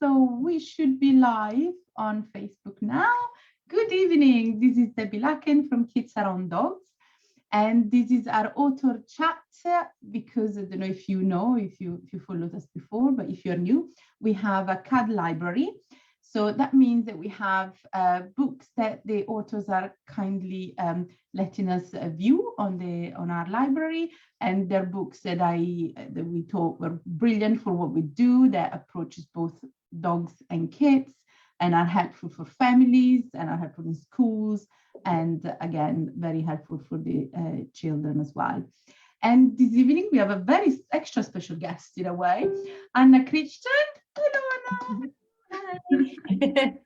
So we should be live on Facebook now. Good evening. This is Debbie Lacken from Kids Around Dogs. And this is our author chat because I don't know if you followed us before, but if you're new, we have a KAD library. So that means that we have books that the authors are kindly letting us view on our library, and they're books that we thought were brilliant for what we do, that approaches both dogs and kids, and are helpful for families, and are helpful in schools, and again very helpful for the children as well. And this evening we have a very extra special guest in a way, Anna Crichton. Hello, Anna. Hi.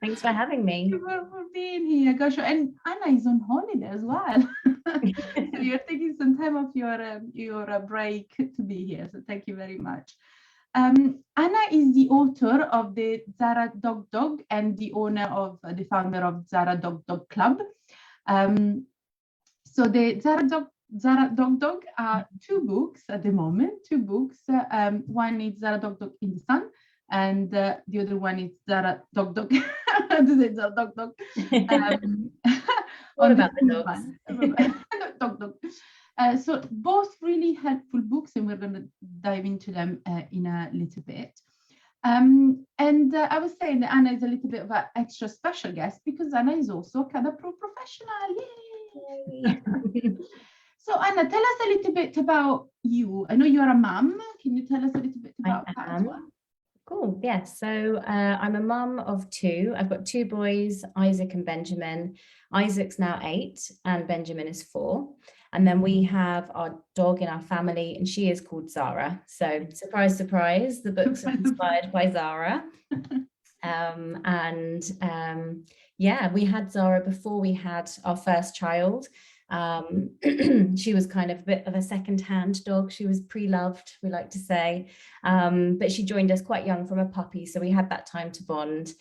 Thanks for having me. Thank you for being here. Gosh, and Anna is on holiday as well. So you're taking some time off your break to be here. So thank you very much. Anna is the author of the Zara Dog Dog and the founder of Zara Dog Dog Club. So the Zara Dog Dog are two books at the moment. One is Zara Dog Dog in the Sun, and the other one is Zara Dog Dog. Zara Dog Dog. What about the dogs? Dog Dog. So both really helpful books, and we're going to dive into them in a little bit. And I was saying that Anna is a little bit of an extra special guest because Anna is also a KAD Pro professional. Yay! So Anna, tell us a little bit about you. I know you're a mum. Can you tell us a little bit about that as well? Cool. Yes. So I'm a mum of two. I've got two boys, Isaac and Benjamin. Isaac's now 8 and Benjamin is 4. And then we have our dog in our family, and she is called Zara. So surprise, surprise, the books are inspired by Zara. Yeah, we had Zara before we had our first child. She was kind of a bit of a second-hand dog. She was pre-loved, we like to say, but she joined us quite young from a puppy, so we had that time to bond.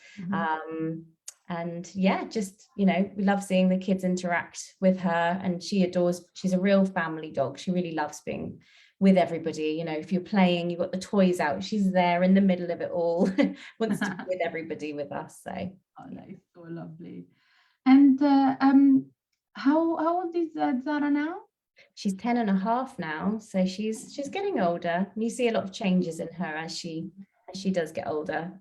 And yeah, just, you know, we love seeing the kids interact with her, and she's a real family dog. She really loves being with everybody. You know, if you're playing, you've got the toys out, she's there in the middle of it all, wants to be with everybody with us. So oh, nice, so lovely. And how old is Zara now? She's 10.5 now, so she's getting older. You see a lot of changes in her as she does get older.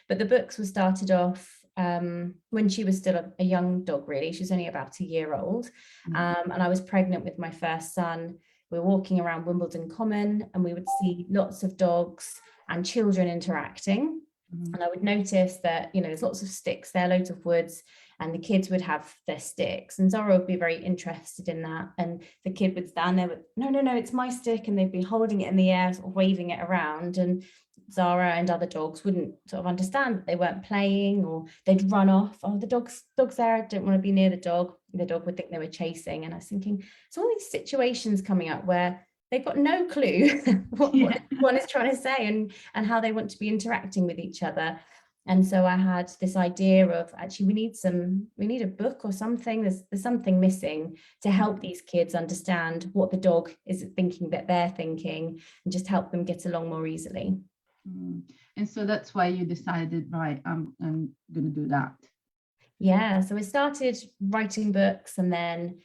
But the books were started off when she was still a young dog, really. She was only about a year old. And I was pregnant with my first son. We were walking around Wimbledon Common, and we would see lots of dogs and children interacting. And I would notice that, you know, there's lots of sticks there, loads of woods, and the kids would have their sticks, and Zara would be very interested in that. And the kid would stand there with, no, it's my stick, and they'd be holding it in the air, sort of waving it around. And Zara and other dogs wouldn't sort of understand that they weren't playing, or they'd run off. Oh, the dog's there, I don't want to be near the dog. The dog would think they were chasing. And I was thinking, so all these situations coming up where they've got no clue what one is trying to say and how they want to be interacting with each other. And so I had this idea of, actually, we need a book or something. There's something missing to help these kids understand what the dog is thinking that they're thinking, and just help them get along more easily. And so that's why you decided, right, I'm going to do that. Yeah, so I started writing books, and then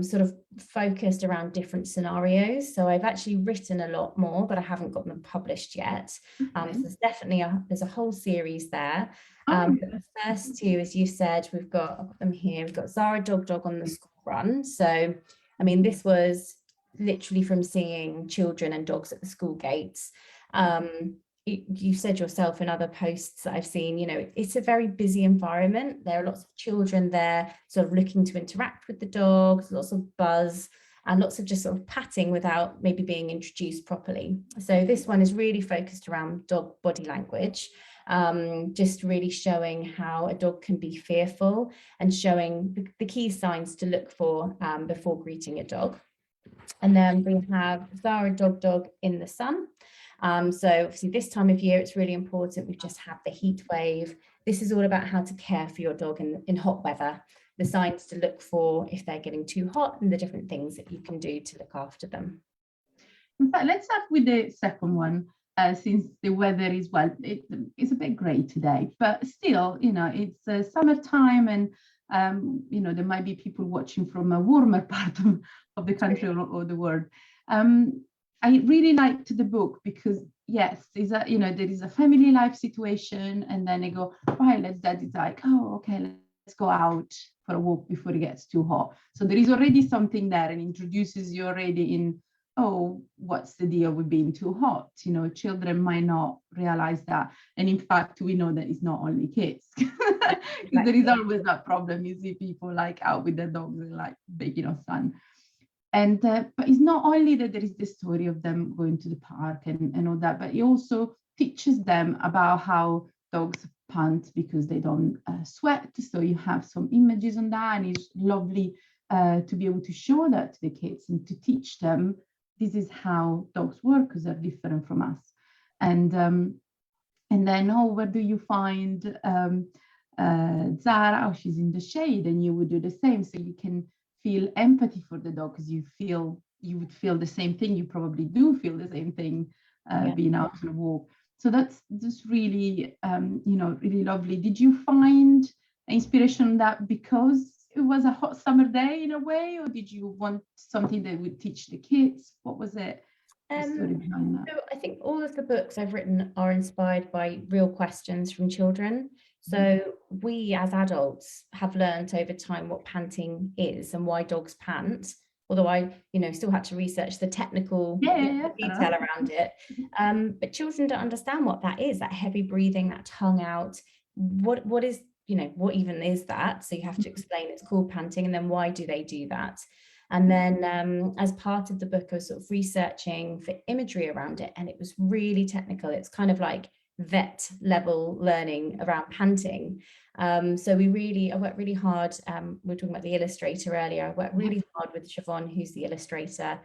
sort of focused around different scenarios. So I've actually written a lot more, but I haven't got them published yet. So there's definitely there's a whole series there. The first two, as you said, I've got them here. We've got Zara Dog Dog on the School Run. So, I mean, this was literally from seeing children and dogs at the school gates. You said yourself in other posts that I've seen, you know, it's a very busy environment. There are lots of children there sort of looking to interact with the dogs, lots of buzz, and lots of just sort of patting without maybe being introduced properly. So this one is really focused around dog body language, just really showing how a dog can be fearful, and showing the key signs to look for before greeting a dog. And then we have Zara Dog Dog in the Sun. So obviously this time of year, it's really important. We've just had the heat wave. This is all about how to care for your dog in hot weather, the signs to look for if they're getting too hot, and the different things that you can do to look after them. In fact, let's start with the second one. since the weather is, well, it's a bit grey today, but still, it's summertime, and there might be people watching from a warmer part of the country or the world. I really liked the book because, yes, there is a family life situation, and then they go, right, daddy's like, oh, okay, let's go out for a walk before it gets too hot. So there is already something there, and introduces you already in, oh, what's the deal with being too hot? Children might not realize that. And in fact, we know that it's not only kids. Because there is always that problem. You see people like out with their dogs and like baking on sun. And but it's not only that there is the story of them going to the park and all that, but it also teaches them about how dogs pant because they don't sweat. So you have some images on that, and it's lovely to be able to show that to the kids and to teach them this is how dogs work, because they're different from us. And then, oh, where do you find Zara? Oh, she's in the shade, and you would do the same. So you can feel empathy for the dog, because you would feel the same thing. You probably do feel the same thing being out on a walk. So that's just really, really lovely. Did you find inspiration on that because it was a hot summer day in a way, or did you want something that would teach the kids? What was it? The story behind that? So I think all of the books I've written are inspired by real questions from children. So we as adults have learned over time what panting is and why dogs pant, although I still had to research the technical detail around it. But children don't understand what that is, that heavy breathing, that tongue out. What is, what even is that? So you have to explain it's called panting, and then why do they do that? And then as part of the book, I was sort of researching for imagery around it, and it was really technical. It's kind of like vet level learning around panting. So I worked really hard. We were talking about the illustrator earlier. I worked really hard with Siobhan, who's the illustrator,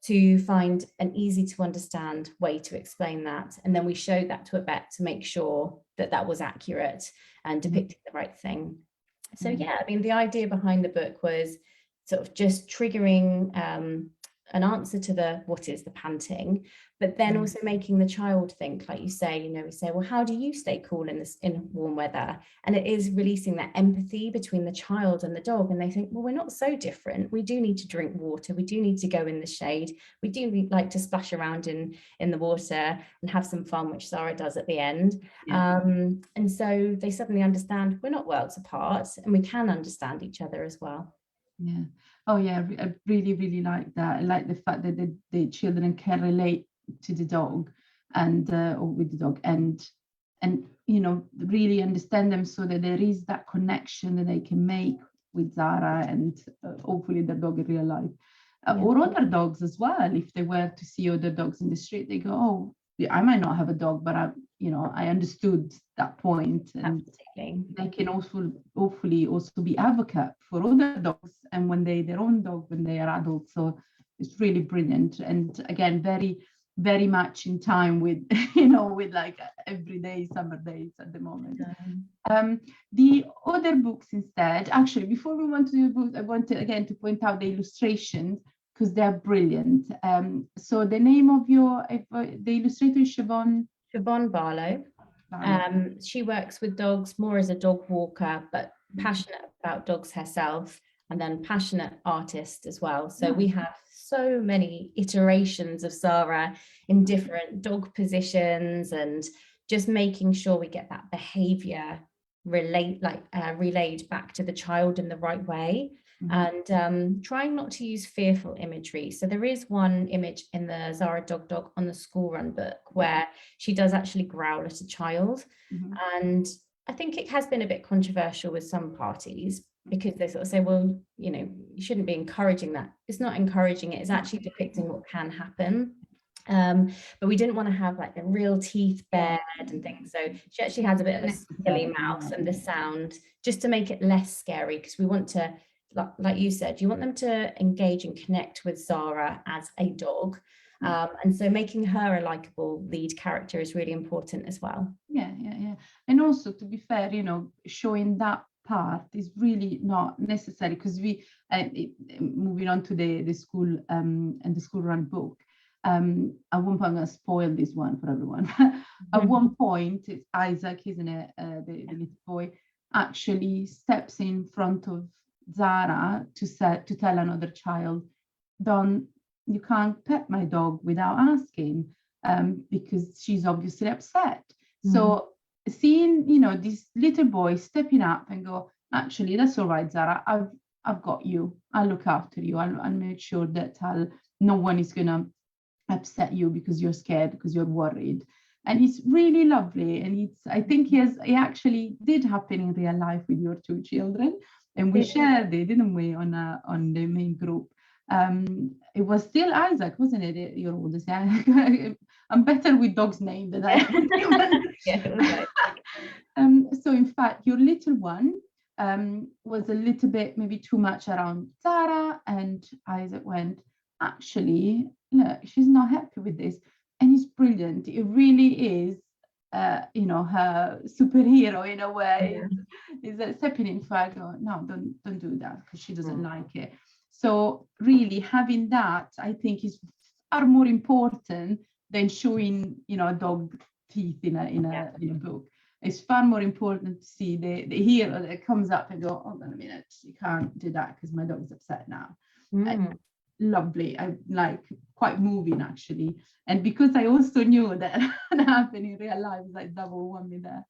to find an easy to understand way to explain that. And then we showed that to a vet to make sure that that was accurate and depicting the right thing. So yeah, I mean, the idea behind the book was sort of just triggering an answer to what is the panting, but then also making the child think, like you say, we say, well, how do you stay cool in warm weather? And it is releasing that empathy between the child and the dog. And they think, well, we're not so different. We do need to drink water. We do need to go in the shade. We do like to splash around in the water and have some fun, which Zara does at the end. And so they suddenly understand we're not worlds apart, and we can understand each other as well. Yeah. Oh yeah, I really, really like that. I like the fact that the children can relate to the dog and or with the dog and really understand them, so that there is that connection that they can make with Zara and hopefully the dog in real life. Or other dogs as well. If they were to see other dogs in the street, they go, oh, I might not have a dog, but I understood that point. And they can also hopefully also be advocate for other dogs, and when their own dog when they are adults. So it's really brilliant, and again, very, very much in time with with like everyday summer days at the moment. The other books instead, actually, before we went to the books, I wanted again to point out the illustrations, because they're brilliant. So the name of the illustrator is Siobhan Barlow. She works with dogs more as a dog walker, but passionate about dogs herself, and then passionate artist as well. So we have so many iterations of Zara in different dog positions, and just making sure we get that behavior relayed back to the child in the right way. And trying not to use fearful imagery. So there is one image in the Zara Dog Dog on the school run book where she does actually growl at a child. And I think it has been a bit controversial with some parties, because they sort of say, well, you shouldn't be encouraging that. It's not encouraging it, it's actually depicting what can happen. But we didn't want to have like the real teeth bared and things. So she actually has a bit of a silly mouth and the sound, just to make it less scary, because we want to, like you said, you want them to engage and connect with Zara as a dog. And so making her a likable lead character is really important as well. Yeah. And also, to be fair, showing that part is really not necessary, because we moving on to the school and the school run book. At one point, I'm going to spoil this one for everyone. At one point, it's Isaac, isn't it? The little boy actually steps in front of Zara to tell another child, you can't pet my dog without asking, because she's obviously upset. So seeing, this little boy stepping up and go, actually, that's all right, Zara, I've got you. I'll look after you. I'll make sure that no one is going to upset you because you're scared, because you're worried. And it's really lovely. And I think it actually did happen in real life with your two children. And we shared it, didn't we, on the main group. It was still Isaac, wasn't it? Your oldest. I'm better with dogs' names than I am. So in fact, your little one was a little bit maybe too much around Zara, and Isaac went, actually, look, she's not happy with this. And it's brilliant. It really is, her superhero in a way. Is that stepping in for her, no, don't do that, because she doesn't like it. So really having that, I think, is far more important than showing, dog teeth in a book. It's far more important to see the hero that comes up and go, hold on a minute, you can't do that because my dog's upset now. Lovely. I like, quite moving actually. And because I also knew that happened in real life, it's like double whammy there.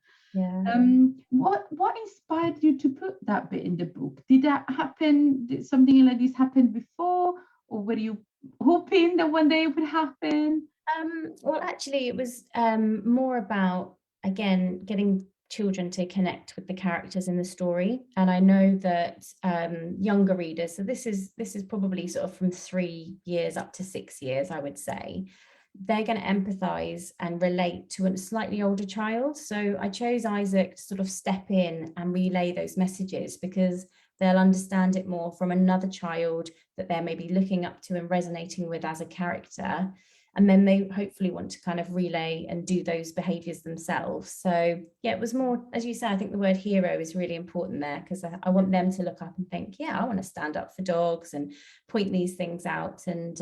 What inspired you to put that bit in the book? Did that happen? Did something like this happen before, or were you hoping that one day it would happen? Well, actually, it was more about, again, getting children to connect with the characters in the story. And I know that younger readers, so this is probably sort of from 3 years up to 6 years, I would say, they're going to empathize and relate to a slightly older child. So I chose Isaac to sort of step in and relay those messages, because they'll understand it more from another child that they're maybe looking up to and resonating with as a character. And then they hopefully want to kind of relay and do those behaviors themselves. So yeah, it was more, as you say, I think the word hero is really important there, because I want them to look up and think, yeah, I want to stand up for dogs and point these things out. And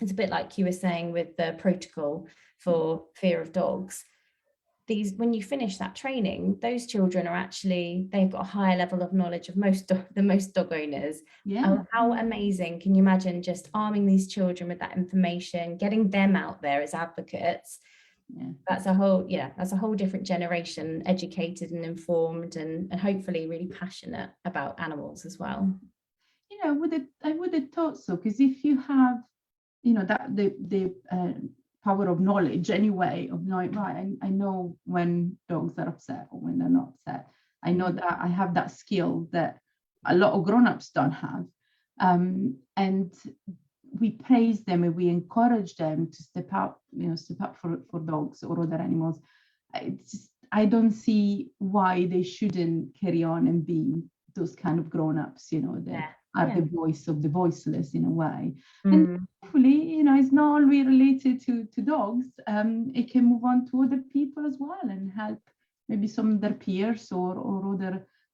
it's a bit like you were saying with the protocol for fear of dogs. When you finish that training, those children are actually, they've got a higher level of knowledge of most dog owners. How amazing. Can you imagine just arming these children with that information, getting them out there as advocates? That's a whole different generation, educated and informed, and hopefully really passionate about animals as well. I would have thought so, because if you have, that the power of knowledge anyway, of knowing, right, I know when dogs are upset or when they're not upset. I know that I have that skill that a lot of grown-ups don't have. And we praise them and we encourage them to step up for dogs or other animals. I don't see why they shouldn't carry on and be those kind of grown-ups, that are the voice of the voiceless in a way. And hopefully, it's not only related to dogs. It can move on to other people as well and help maybe some of their peers or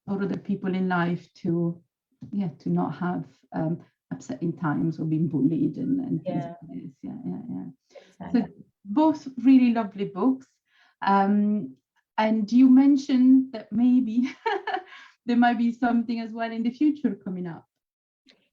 other people in life to not have upsetting times or being bullied and things like this. Exactly. So both really lovely books. And you mentioned that maybe there might be something as well in the future coming up.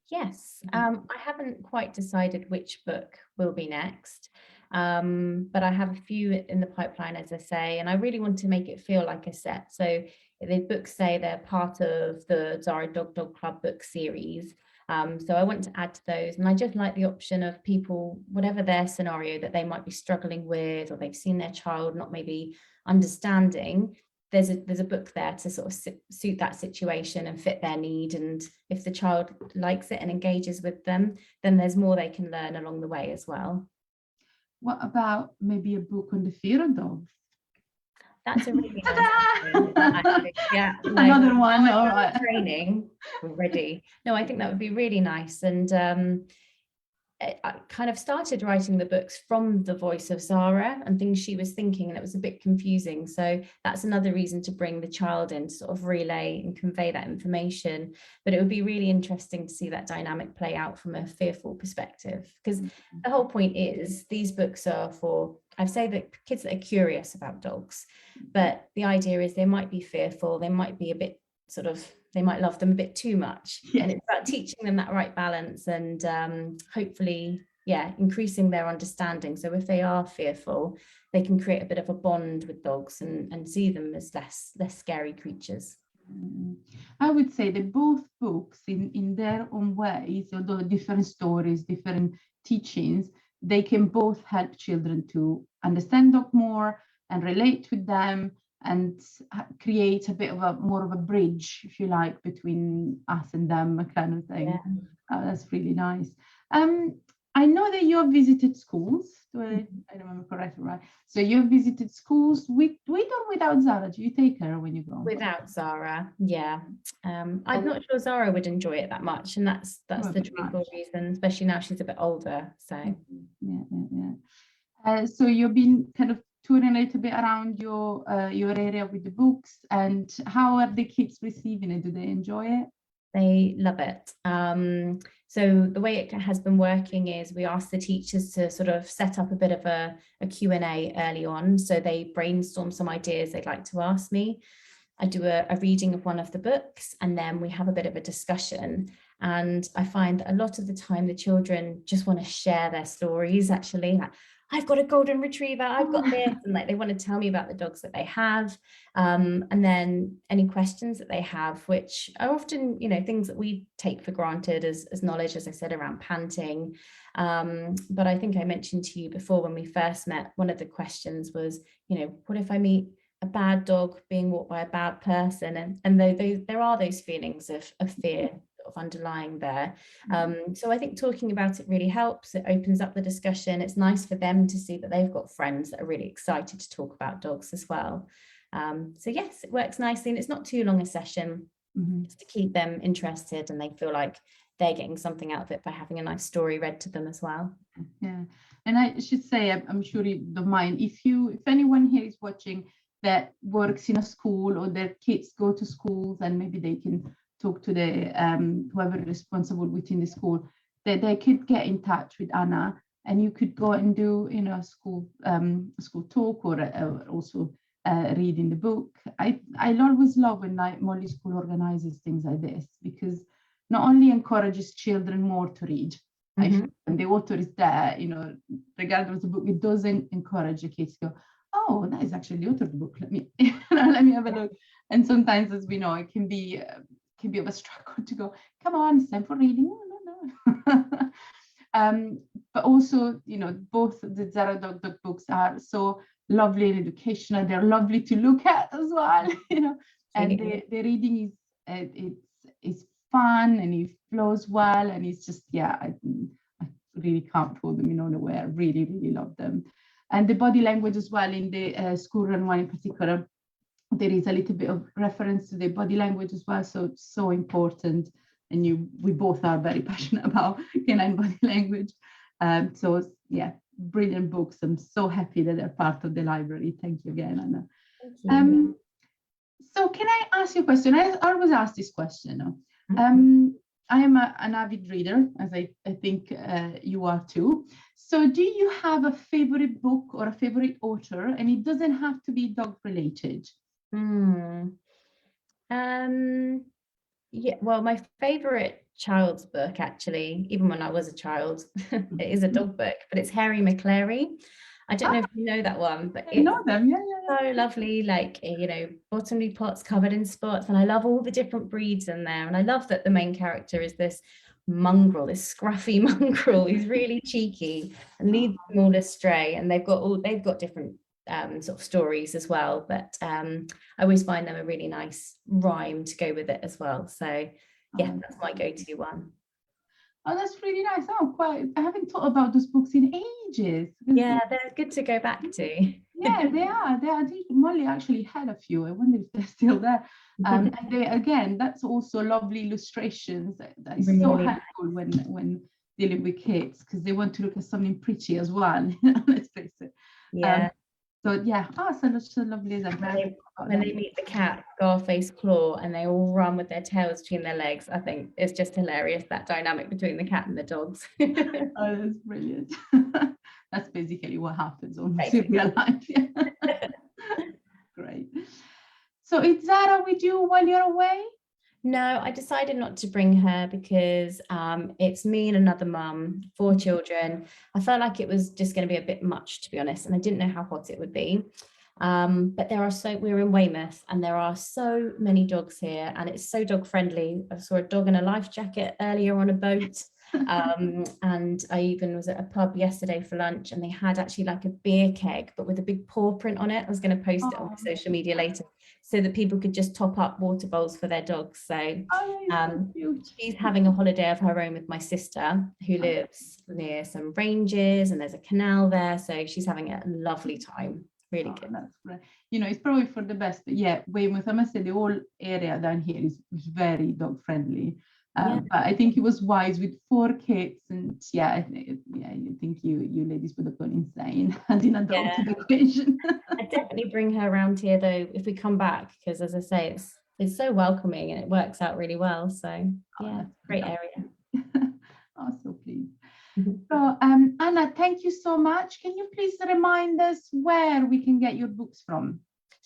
Yes, I haven't quite decided which book will be next, but I have a few in the pipeline, as I say, and I really want to make it feel like a set. So the books say they're part of the Zara Dog Dog Club book series. So I want to add to those, and I just like the option of people, whatever their scenario that they might be struggling with, or they've seen their child not maybe understanding, there's a book there to sort of suit that situation and fit their need. And if the child likes it and engages with them, then there's more they can learn along the way as well. What about maybe a book on the fear of dogs? That's a really nice one. Another one. All right. Training already. No, I think that would be really nice. And I kind of started writing the books from the voice of Zara and things she was thinking, and it was a bit confusing. So that's another reason to bring the child in to sort of relay and convey that information. But it would be really interesting to see that dynamic play out from a fearful perspective, because the whole point is these books are for, I'd say, that kids that are curious about dogs, but the idea is they might be fearful, they might be a bit sort of, they might love them a bit too much. Yes. And it's about teaching them that right balance and hopefully, yeah, increasing their understanding. So if they are fearful, they can create a bit of a bond with dogs and see them as less scary creatures. I would say that both books in their own ways, although different stories, different teachings, they can both help children to understand dog more and relate with them and create a bit of a more of a bridge, if you like, between us and them, kind of thing. Yeah. That's really nice. I know that you have visited schools. Do I remember correctly, right? So you've visited schools with or without Zara? Do you take her when you go? Without Zara, yeah. I'm not sure Zara would enjoy it that much, and that's the truthful reason, especially now she's a bit older. So so you've been kind of touring a little bit around your area with the books, and how are the kids receiving it? Do they enjoy it? They love it. So the way it has been working is we ask the teachers to sort of set up a bit of a Q&A early on. So they brainstorm some ideas they'd like to ask me. I do a reading of one of the books, and then we have a bit of a discussion. And I find that a lot of the time the children just want to share their stories, actually. Like, I've got a golden retriever, I've got this, and like they want to tell me about the dogs that they have, and then any questions that they have, which are often, you know, things that we take for granted as knowledge, as I said, around panting. But I think I mentioned to you before when we first met, one of the questions was, you know, what if I meet a bad dog being walked by a bad person? And there are those feelings of fear of underlying there. So I think talking about it really helps. It opens up the discussion. It's nice for them to see that they've got friends that are really excited to talk about dogs as well. So yes, it works nicely, and it's not too long a session, just to keep them interested and they feel like they're getting something out of it by having a nice story read to them as well. Yeah, and I should say, I'm sure you don't mind, if anyone here is watching that works in a school, or their kids go to schools, and maybe they can talk to the whoever is responsible within the school, that they could get in touch with Anna, and you could go and do, you know, a school talk, or also reading the book. I always love when Molly School organizes things like this, because not only encourages children more to read, I feel, and the author is there, you know, regardless of the book, it doesn't encourage the kids to go, oh, that is actually the author of the book, let me have a look. And sometimes, as we know, it can be of a struggle to go, come on, it's time for reading. No. But also, you know, both the Zara Dog Dog books are so lovely and educational. They're lovely to look at as well, you know. And the reading is fun, and it flows well, and it's just, yeah, I really can't pull them in on away. I really, really love them. And the body language as well in the school run one in particular, there is a little bit of reference to the body language as well, so it's so important. And we both are very passionate about canine body language. So yeah, brilliant books. I'm so happy that they're part of the library. Thank you again, Anna. Thank you. So can I ask you a question? I always ask this question. I am an avid reader, as I think you are too. So do you have a favorite book or a favorite author? And it doesn't have to be dog related. Yeah, well, my favorite child's book, actually, even when I was a child, it is a dog book, but it's Harry McClary. I don't know if you know that one, but I know them. Yeah. So lovely, like, you know, bottomly pots covered in spots, and I love all the different breeds in there. And I love that the main character is this mongrel, this scruffy mongrel who's really cheeky and leads them all astray. And they've got different sort of stories as well, but I always find them a really nice rhyme to go with it as well. So yeah, that's my go-to one. Oh, that's really nice. I haven't thought about those books in ages. Yeah, they're good to go back to. Yeah, they are. I think Molly actually had a few. I wonder if they're still there. And they, again, that's also lovely illustrations. That is really so helpful when dealing with kids because they want to look at something pretty as well. Let's face it. Yeah. So yeah, so lovely. When they meet the cat, Scarface Claw, and they all run with their tails between their legs, I think it's just hilarious, that dynamic between the cat and the dogs. Oh, that's brilliant. That's basically what happens almost in real life. Yeah. Great. So is Zara with you while you're away? No, I decided not to bring her because it's me and another mum, 4 children. I felt like it was just going to be a bit much, to be honest, and I didn't know how hot it would be. But we're in Weymouth, and there are so many dogs here, and it's so dog friendly. I saw a dog in a life jacket earlier on a boat. And I even was at a pub yesterday for lunch, and they had actually like a beer keg, but with a big paw print on it. I was going to post it on my social media later, so that people could just top up water bowls for their dogs. So she's having a holiday of her own with my sister, who lives near some ranges, and there's a canal there. So she's having a lovely time. Really good. That's great. You know, it's probably for the best. But yeah, Weymouth, I must say, the whole area down here is very dog friendly. But I think it was wise with 4 kids, and I think you ladies would have gone insane adding a dog to the equation. I'd definitely bring her around here though if we come back, because as I say, it's so welcoming and it works out really well. So great area. Oh, so pleased. So Anna, thank you so much. Can you please remind us where we can get your books from?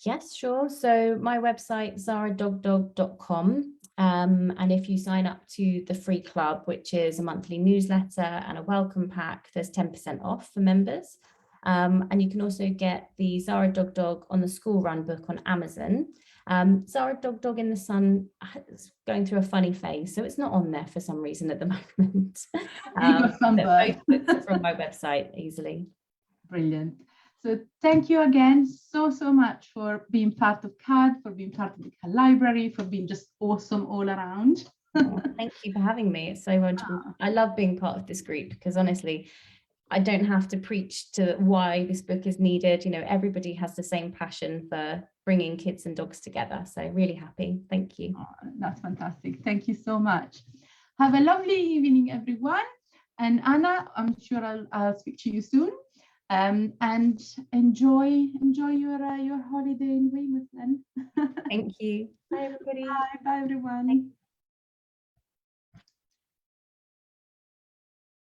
Yes, sure. So my website, zaradogdog.com. And if you sign up to the free club, which is a monthly newsletter and a welcome pack, there's 10% off for members. And you can also get the Zara Dog Dog on the School Run book on Amazon. Zara Dog Dog in the Sun is going through a funny phase, so it's not on there for some reason at the moment. Both books are from my website easily. Brilliant. So thank you again so much for being part of KAD, for being part of the KAD library, for being just awesome all around. Thank you for having me. It's so wonderful. I love being part of this group because honestly, I don't have to preach to why this book is needed. You know, everybody has the same passion for bringing kids and dogs together. So really happy. Thank you. That's fantastic. Thank you so much. Have a lovely evening, everyone. And Anna, I'm sure I'll speak to you soon. And enjoy your holiday in Weymouth then. Thank you. Bye, everybody. Bye, everyone.